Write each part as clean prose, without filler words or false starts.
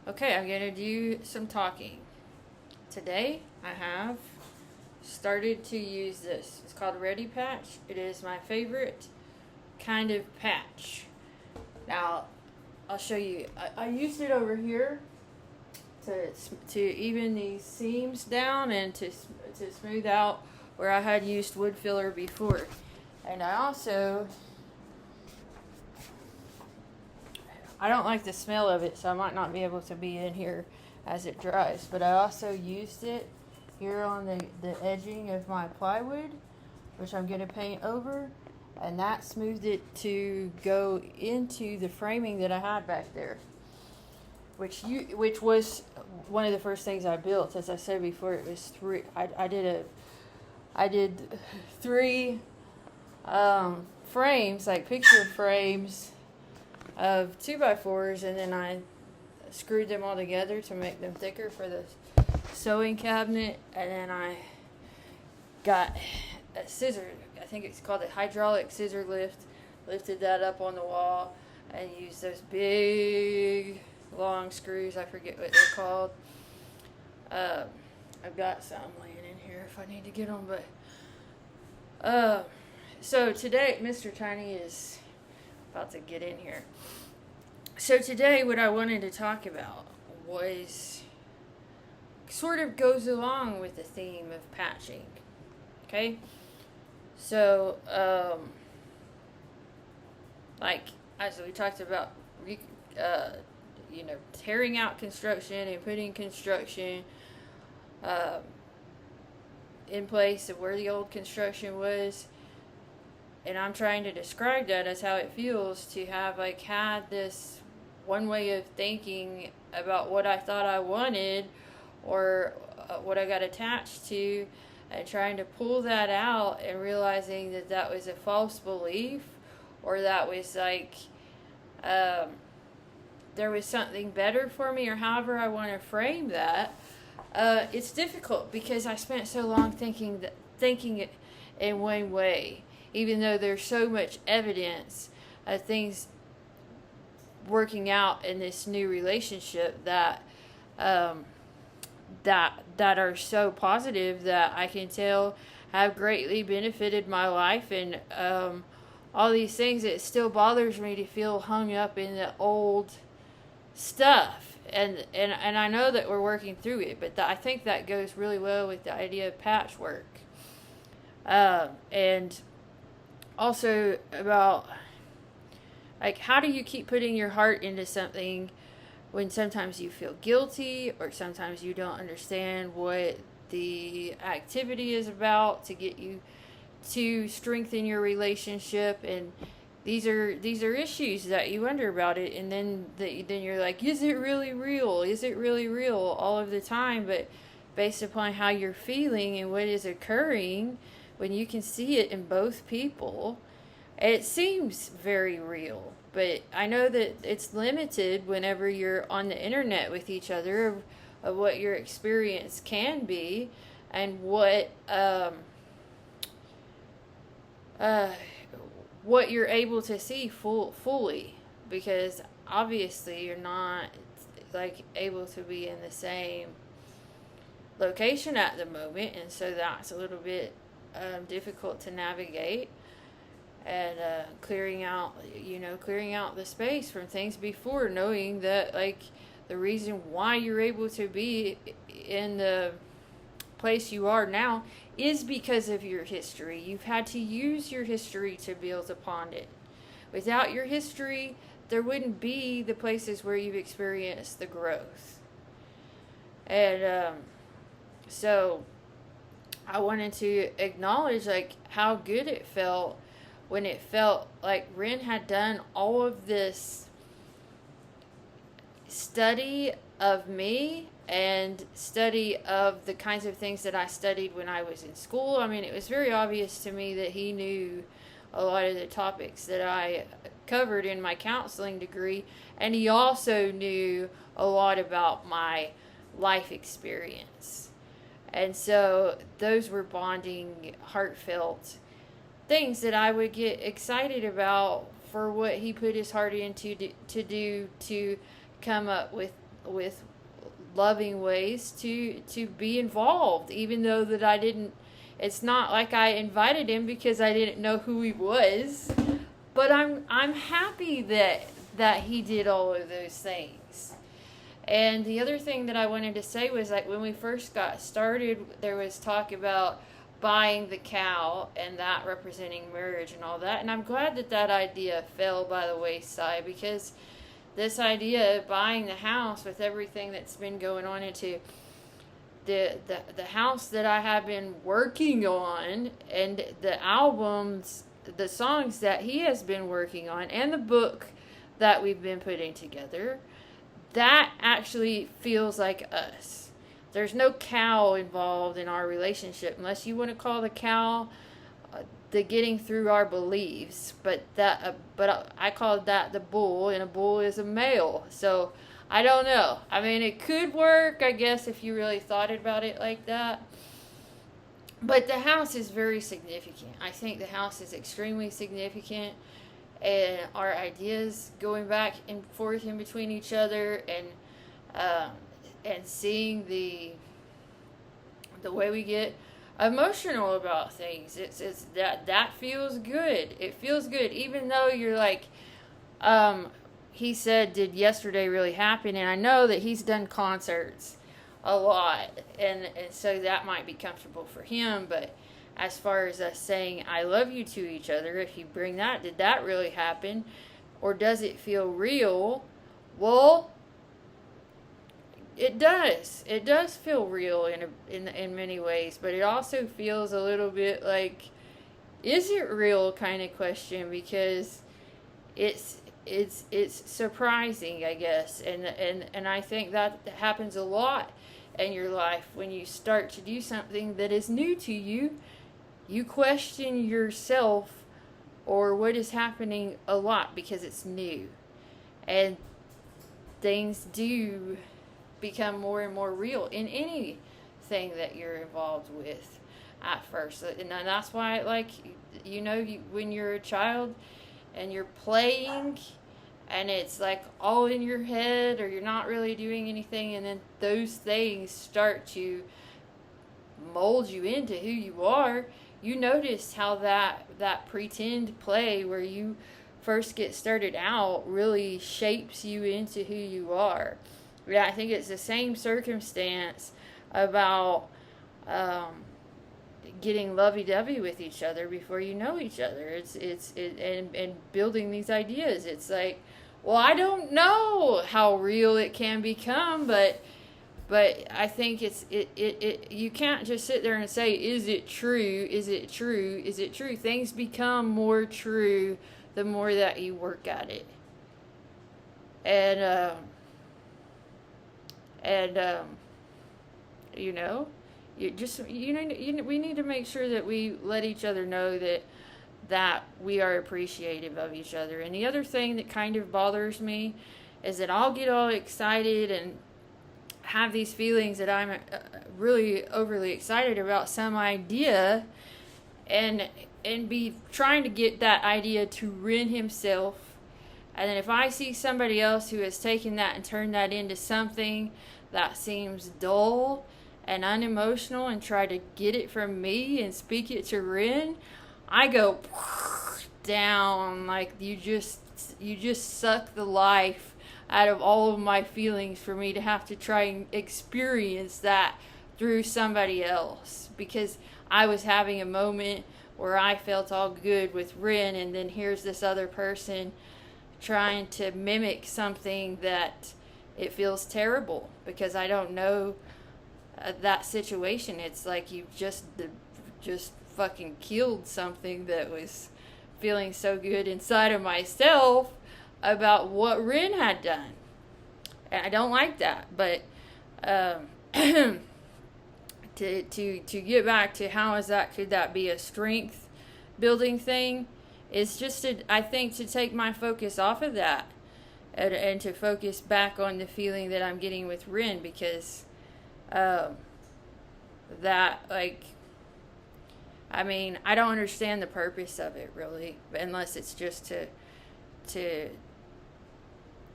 Okay, I'm going to do some talking. Today, I have started to use this. It's called Ready Patch. It is my favorite kind of patch. Now, I'll show you. I used it over here to even these seams down and to smooth out where I had used wood filler before. And I don't like the smell of it, so I might not be able to be in here as it dries. But I also used it here on the edging of my plywood, which I'm going to paint over. And that smoothed it to go into the framing that I had back there. Which was one of the first things I built. As I said before, it was three. I did three frames, like picture frames of 2x4s, and then I screwed them all together to make them thicker for the sewing cabinet. And then I got a scissor, I think it's called a hydraulic scissor lift, lifted that up on the wall and used those big long screws. I forget what they're called. I've got some laying in here if I need to get them, but so today Mr. Tiny is about to get in here. So today what I wanted to talk about was sort of goes along with the theme of patching. Okay? So, like, as we talked about, tearing out construction and putting construction in place of where the old construction was. And I'm trying to describe that as how it feels to have, like, had this one way of thinking about what I thought I wanted or what I got attached to, and trying to pull that out and realizing that that was a false belief, or that was like there was something better for me, or however I want to frame that. It's difficult because I spent so long thinking it in one way, even though there's so much evidence of things working out in this new relationship that that are so positive that I can tell have greatly benefited my life, and all these things. It still bothers me to feel hung up in the old stuff, and I know that we're working through it, but I think that goes really well with the idea of patchwork, and also about, like, how do you keep putting your heart into something when sometimes you feel guilty, or sometimes you don't understand what the activity is about to get you to strengthen your relationship. And these are issues that you wonder about it, and then you're like, is it really real? Is it really real all of the time? But based upon how you're feeling and what is occurring, when you can see it in both people, it seems very real. But I know that it's limited whenever you're on the internet with each other of what your experience can be, and what you're able to see fully, because obviously you're not, like, able to be in the same location at the moment, and so that's a little bit difficult to navigate. And clearing out the space from things before, knowing that, like, the reason why you're able to be in the place you are now is because of your history. You've had to use your history to build upon it. Without your history, there wouldn't be the places where you've experienced the growth. And so I wanted to acknowledge, like, how good it felt when it felt like Ren had done all of this study of me and study of the kinds of things that I studied when I was in school. I mean, it was very obvious to me that he knew a lot of the topics that I covered in my counseling degree, and he also knew a lot about my life experience. And so those were bonding, heartfelt things that I would get excited about for what he put his heart into to do to come up with with loving ways to be involved, even though that I didn't. It's not like I invited him because I didn't know who he was, but I'm happy that he did all of those things. And the other thing that I wanted to say was, like, when we first got started, there was talk about buying the cow and that representing marriage and all that. And I'm glad that that idea fell by the wayside, because this idea of buying the house with everything that's been going on into the house that I have been working on, and the albums, the songs that he has been working on, and the book that we've been putting together, that actually feels like us. There's no cow involved in our relationship, unless you want to call the cow the getting through our beliefs. But I call that the bull, and a bull is a male. So I don't know. I mean, it could work, I guess, if you really thought about it like that. But the house is very significant. I think the house is extremely significant. And our ideas going back and forth in between each other, and seeing the way we get emotional about things. It's that feels good. It feels good, even though you're like, he said, did yesterday really happen? And I know that he's done concerts a lot, and so that might be comfortable for him. But as far as us saying I love you to each other, if you bring that, did that really happen? Or does it feel real? Well, it does. It does feel real in many ways, but it also feels a little bit like, is it real kind of question, because it's surprising, I guess. And I think that happens a lot in your life when you start to do something that is new to you. You question yourself or what is happening a lot because it's new. And things do become more and more real in anything that you're involved with at first. And that's why, like, when you're a child and you're playing and it's like all in your head, or you're not really doing anything, and then those things start to mold you into who you are. You notice how that pretend play where you first get started out really shapes you into who you are. Yeah, I think it's the same circumstance about getting lovey-dovey with each other before you know each other. And building these ideas. It's like, well, I don't know how real it can become, but I think you can't just sit there and say, is it true? Is it true? Is it true? Things become more true the more that you work at it. And we need to make sure that we let each other know that we are appreciative of each other. And the other thing that kind of bothers me is that I'll get all excited and have these feelings that I'm really overly excited about some idea, and be trying to get that idea to Ren himself. And then if I see somebody else who has taken that and turned that into something that seems dull and unemotional, and try to get it from me and speak it to Ren, I go down like you just suck the life out of all of my feelings for me to have to try and experience that through somebody else, because I was having a moment where I felt all good with Ren, and then here's this other person trying to mimic something that it feels terrible because I don't know that situation. It's like you just fucking killed something that was feeling so good inside of myself about what Ren had done. And I don't like that. But to get back to could that be a strength building thing, is just I think to take my focus off of that, and to focus back on the feeling that I'm getting with Ren, because that, like, I mean, I don't understand the purpose of it really, unless it's just to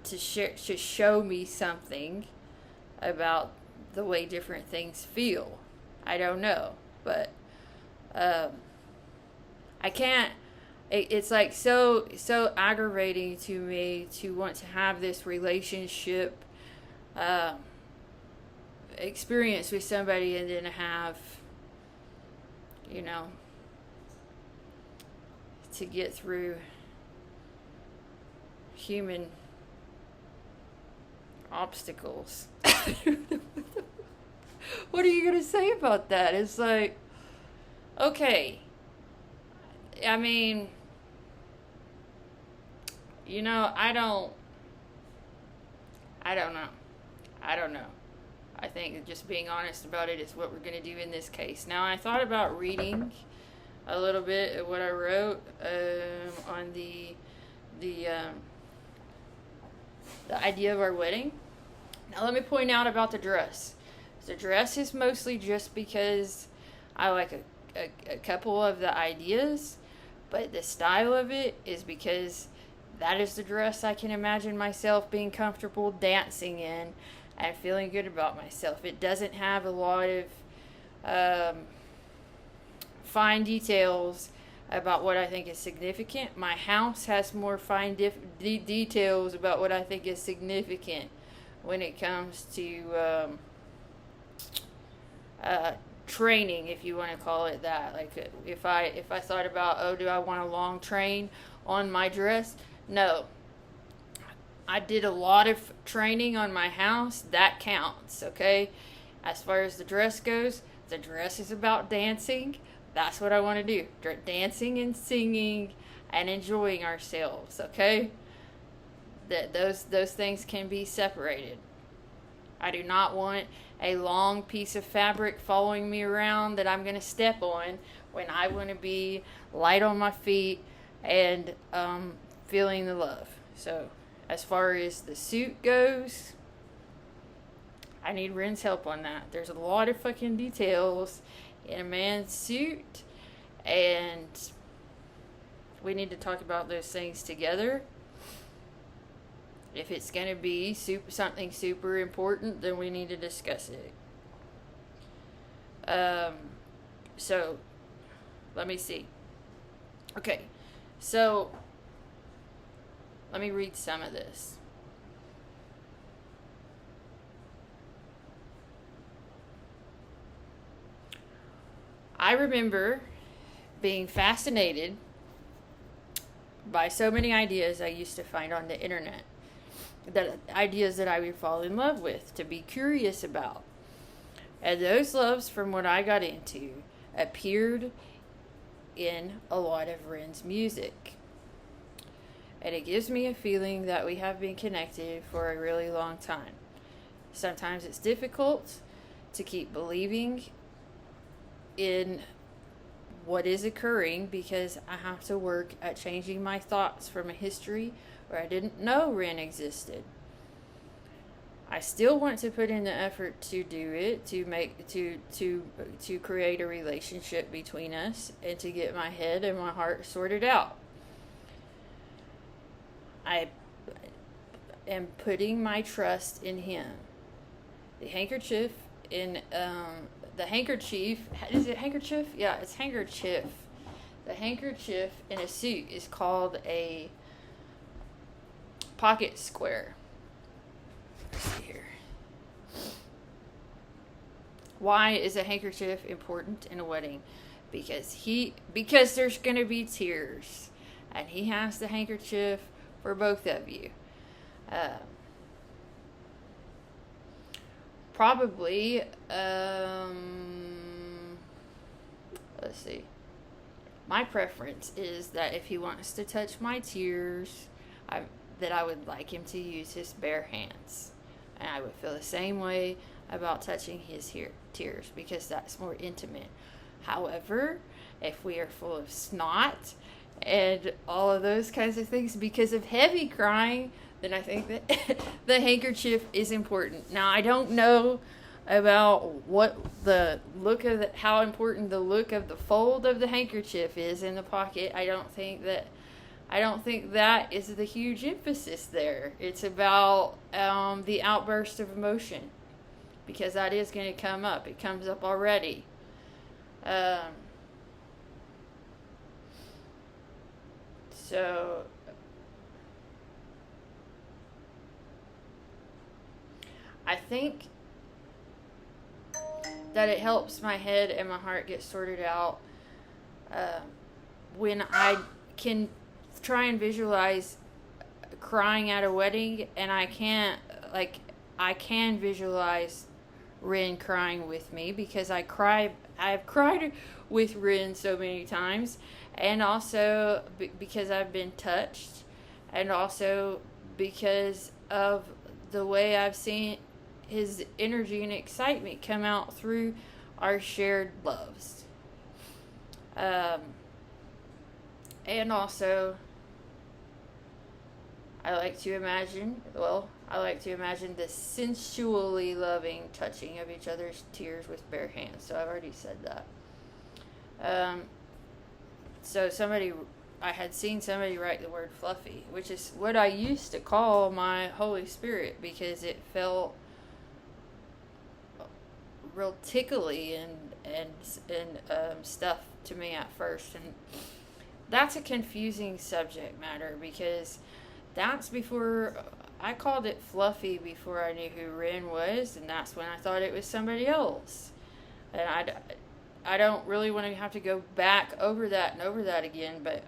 to show me something about the way different things feel. I don't know, but I can't. It's like so aggravating to me to want to have this relationship experience with somebody and then have, to get through human obstacles. What are you going to say about that? It's like, okay, I mean, I don't know. I think just being honest about it is what we're going to do in this case. Now, I thought about reading a little bit of what I wrote on the idea of our wedding. Now, let me point out about the dress. The dress is mostly just because I like a couple of the ideas, but the style of it is because that is the dress I can imagine myself being comfortable dancing in and feeling good about myself. It doesn't have a lot of fine details about what I think is significant. My house has more fine details about what I think is significant when it comes to training, if you want to call it that. Like if I thought about, do I want a long train on my dress? No. I did a lot of training on my house. That counts, okay? As far as the dress goes, the dress is about dancing. That's what I want to do. Dancing and singing and enjoying ourselves, okay? Those things can be separated. I do not want a long piece of fabric following me around that I'm going to step on when I want to be light on my feet and feeling the love. So, as far as the suit goes, I need Ren's help on that. There's a lot of fucking details in a man's suit, and we need to talk about those things together. If it's going to be something super important, then we need to discuss it. So, let me see. Okay, so let me read some of this. I remember being fascinated by so many ideas I used to find on the internet. Ideas that I would fall in love with, to be curious about. And those loves, from what I got into, appeared in a lot of Ren's music. And it gives me a feeling that we have been connected for a really long time. Sometimes it's difficult to keep believing in what is occurring because I have to work at changing my thoughts from a history where I didn't know Ren existed. I still want to put in the effort to do it, to create a relationship between us and to get my head and my heart sorted out. I am putting my trust in him. The handkerchief is it handkerchief? Yeah, it's handkerchief. The handkerchief in a suit is called a pocket square. Let's see here. Why is a handkerchief important in a wedding? Because there's going to be tears, and he has the handkerchief for both of you. Probably, let's see. My preference is that if he wants to touch my tears, that I would like him to use his bare hands. And I would feel the same way about touching his tears, because that's more intimate. However, if we are full of snot and all of those kinds of things because of heavy crying, then I think that the handkerchief is important. Now, I don't know about what the look of how important the look of the fold of the handkerchief is in the pocket. I don't think that I don't think that is the huge emphasis there. It's about the outburst of emotion, because that is going to come up. It comes up already. So I think that it helps my head and my heart get sorted out when I can try and visualize crying at a wedding, and I can visualize Rin crying with me, because I've cried with Rin so many times, and also because I've been touched, and also because of the way I've seen his energy and excitement come out through our shared loves. And also, I like to imagine the sensually loving touching of each other's tears with bare hands. So I've already said that. So I had seen somebody write the word fluffy, which is what I used to call my Holy Spirit, because it felt real tickly and stuff to me at first. And that's a confusing subject matter, because that's before I called it fluffy before I knew who Rin was, and that's when I thought it was somebody else. And I don't really want to have to go back over that and over that again, but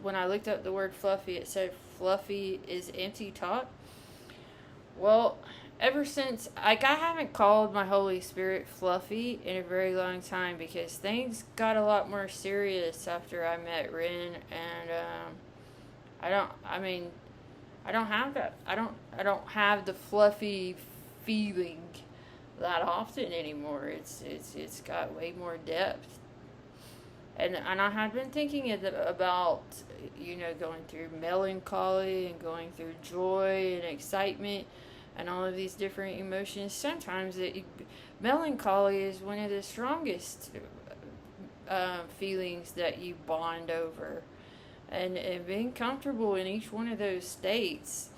when I looked up the word fluffy, it said fluffy is empty talk. Well, ever since, I haven't called my Holy Spirit fluffy in a very long time, because things got a lot more serious after I met Rin, and I don't have that. I don't have the fluffy feeling that often anymore. It's got way more depth. And I had been thinking about, going through melancholy and going through joy and excitement and all of these different emotions. Sometimes melancholy is one of the strongest feelings that you bond over. And being comfortable in each one of those states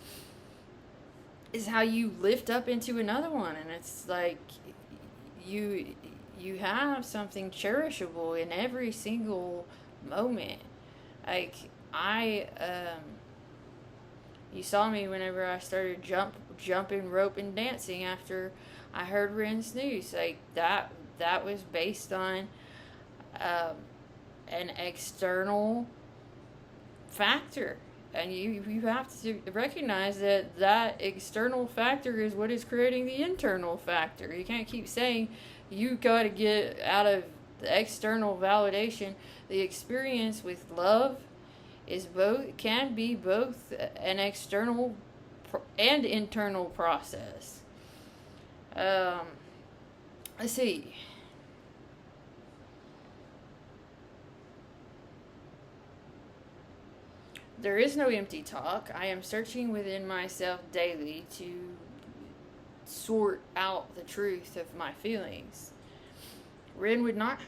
is how you lift up into another one. And it's like you have something cherishable in every single moment. Like you saw me whenever I started jumping rope and dancing after I heard Rin's news. Like that was based on an external factor, and you have to recognize that external factor is what is creating the internal factor. You can't keep saying you got to get out of the external validation. The experience with love can be both an external and internal process. Let's see. There is no empty talk. I am searching within myself daily to sort out the truth of my feelings. Rin would not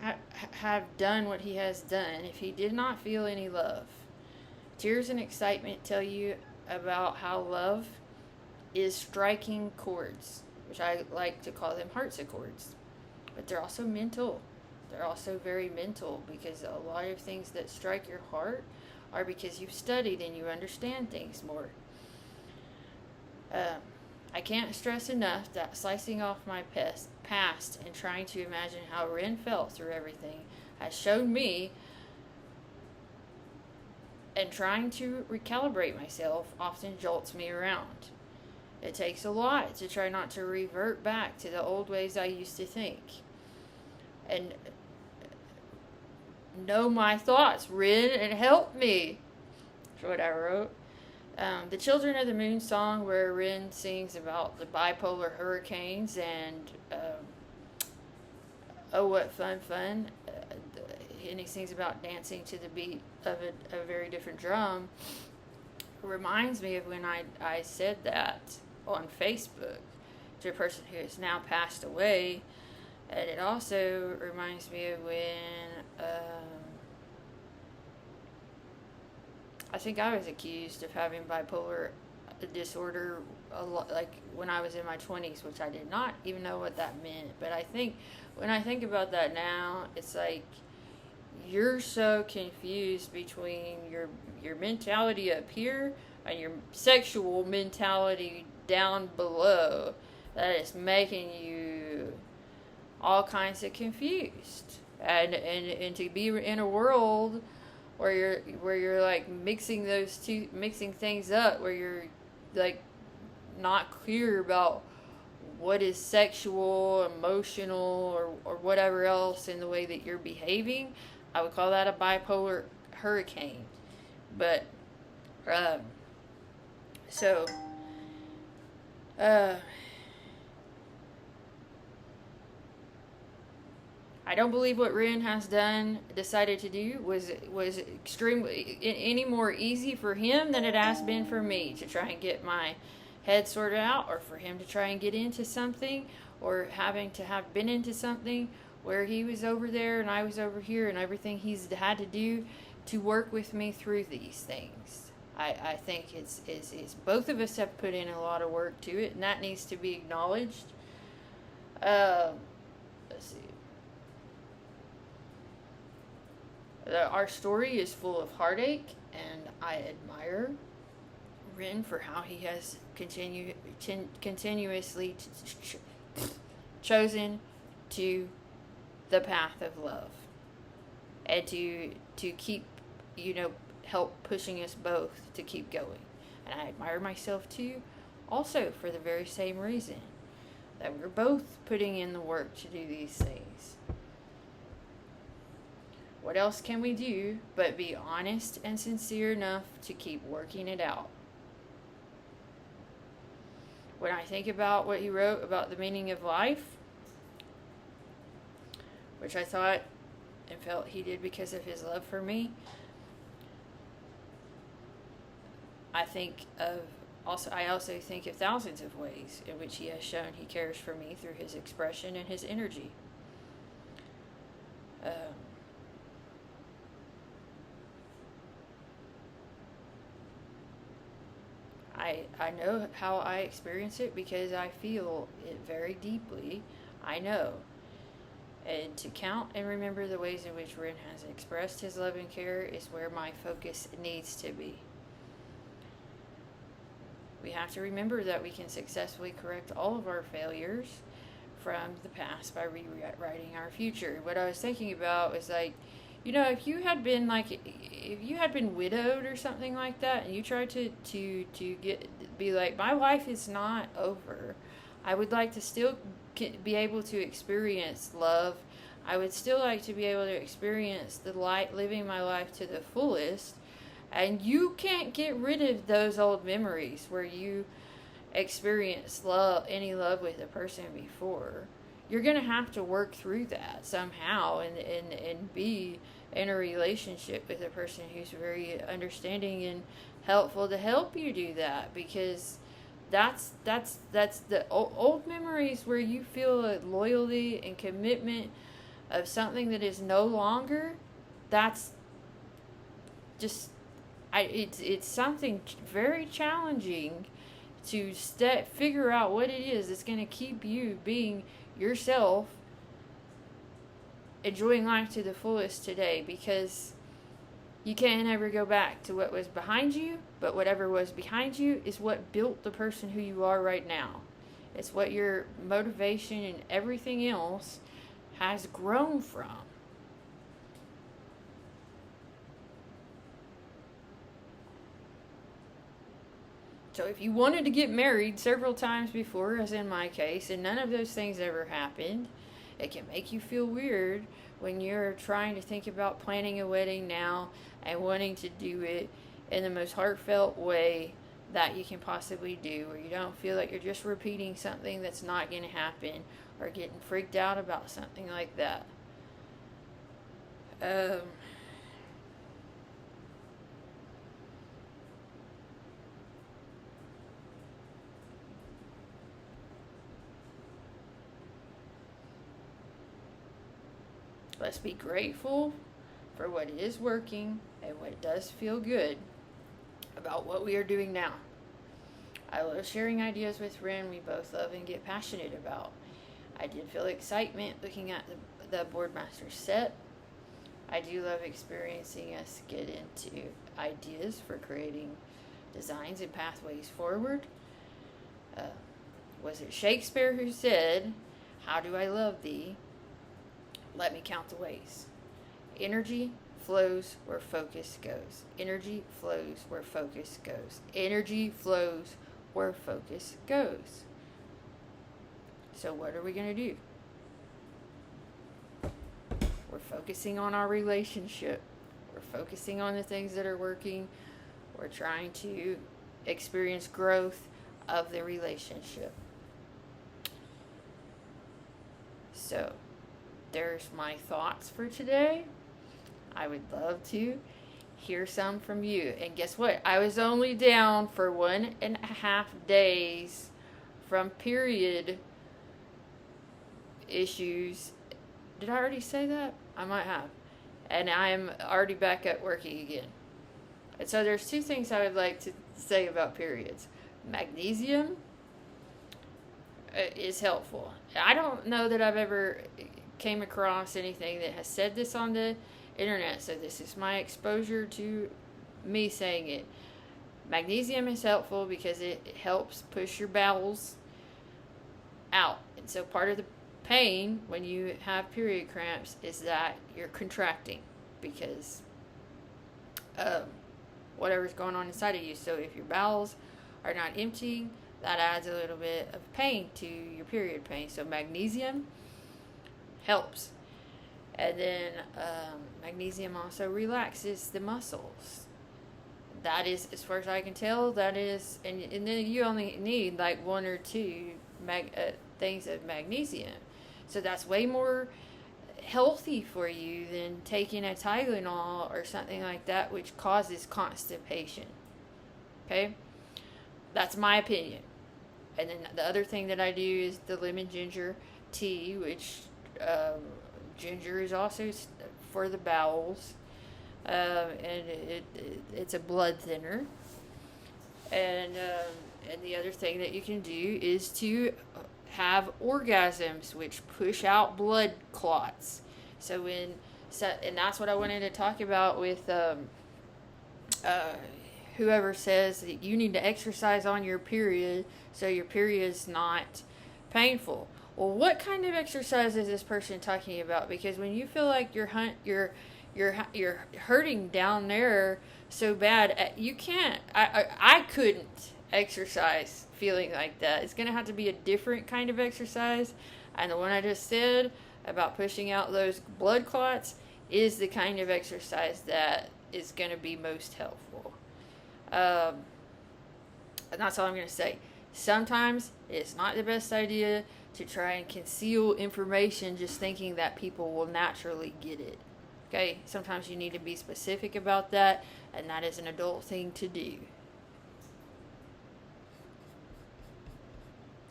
have done what he has done if he did not feel any love. Tears and excitement tell you about how love is striking chords, which I like to call them harpsichords. But they're also mental. They're also very mental, because a lot of things that strike your heart are because you've studied and you understand things more. I can't stress enough that slicing off my past and trying to imagine how Rin felt through everything has shown me, and trying to recalibrate myself often jolts me around. It takes a lot to try not to revert back to the old ways I used to think. And know my thoughts, Rin, and help me. That's what I wrote. The Children of the Moon song, where Rin sings about the bipolar hurricanes and oh, what fun, and he sings about dancing to the beat of a very different drum, reminds me of when I said that on Facebook to a person who has now passed away. And it also reminds me of when I think I was accused of having bipolar disorder a lot, like when I was in my 20s, which I did not even know what that meant. But I think when I think about that now, it's like you're so confused between your mentality up here and your sexual mentality down below that it's making you all kinds of confused. And to be in a world where you're like mixing things up, where you're like not clear about what is sexual, emotional, or whatever else in the way that you're behaving, I would call that a bipolar hurricane. But um, so uh, I don't believe what Ren has decided to do was extremely any more easy for him than it has been for me to try and get my head sorted out, or for him to try and get into something, or having to have been into something where he was over there and I was over here, and everything he's had to do to work with me through these things. I think it's both of us have put in a lot of work to it, and that needs to be acknowledged. Let's see. Our story is full of heartache, and I admire Ren for how he has continuously chosen to the path of love, and to keep, help pushing us both to keep going. And I admire myself too, also for the very same reason, that we're both putting in the work to do these things. What else can we do but be honest and sincere enough to keep working it out? When I think about what he wrote about the meaning of life, which I thought and felt he did because of his love for me, I also think of thousands of ways in which he has shown he cares for me through his expression and his energy. I know how I experience it because I feel it very deeply. I know. And to count and remember the ways in which Ren has expressed his love and care is where my focus needs to be. We have to remember that we can successfully correct all of our failures from the past by rewriting our future. What I was thinking about was like, if you had been widowed or something like that, and you tried to be like, my life is not over. I would like to still be able to experience love. I would still like to be able to experience the light, living my life to the fullest. And you can't get rid of those old memories where you experienced any love with a person before. You're going to have to work through that somehow and be in a relationship with a person who's very understanding and helpful to help you do that, because that's the old memories where you feel a loyalty and commitment of something that is no longer. That's just it's something very challenging to figure out what it is that's going to keep you being yourself, enjoying life to the fullest today, because you can't ever go back to what was behind you, but whatever was behind you is what built the person who you are right now. It's what your motivation and everything else has grown from. So if you wanted to get married several times before, as in my case, and none of those things ever happened, it can make you feel weird when you're trying to think about planning a wedding now and wanting to do it in the most heartfelt way that you can possibly do, where you don't feel like you're just repeating something that's not going to happen, or getting freaked out about something like that. Let's be grateful for what is working and what does feel good. about what we are doing now. I love sharing ideas with Ren we both love and get passionate about. I did feel excitement looking at the Boardmaster set. I do love experiencing us get into ideas for creating designs and pathways forward. Was it Shakespeare who said, "How do I love thee? Let me count the ways." Energy flows where focus goes. Energy flows where focus goes. Energy flows where focus goes. So what are we going to do? We're focusing on our relationship. We're focusing on the things that are working. We're trying to experience growth of the relationship. So, there's my thoughts for today. I would love to hear some from you. And guess what? I was only down for 1.5 days from period issues. Did I already say that? I might have. And I'm already back at working again. And so there's two things I would like to say about periods. Magnesium is helpful. I don't know that I've ever came across anything that has said this on the internet, so this is my exposure to me saying it. Magnesium is helpful because it helps push your bowels out. And so part of the pain when you have period cramps is that you're contracting because whatever's going on inside of you. So if your bowels are not emptying, that adds a little bit of pain to your period pain. So magnesium helps. And then magnesium also relaxes the muscles. That is, as far as I can tell, that is, and then you only need like 1 or 2 things of magnesium. So that's way more healthy for you than taking a Tylenol or something like that, which causes constipation. Okay? That's my opinion. And then the other thing that I do is the lemon ginger tea, which ginger is also for the bowels, and it's a blood thinner. And the other thing that you can do is to have orgasms, which push out blood clots. And that's what I wanted to talk about with whoever says that you need to exercise on your period so your period is not painful. Well, what kind of exercise is this person talking about? Because when you feel like you're hurting down there so bad, you can't. I couldn't exercise feeling like that. It's going to have to be a different kind of exercise. And the one I just said about pushing out those blood clots is the kind of exercise that is going to be most helpful. And that's all I'm going to say. Sometimes it's not the best idea to try and conceal information just thinking that people will naturally get it. Okay? Sometimes you need to be specific about that, and that is an adult thing to do.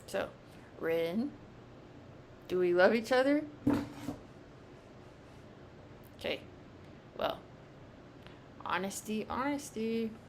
So, Ren, do we love each other? Okay. Well, honesty.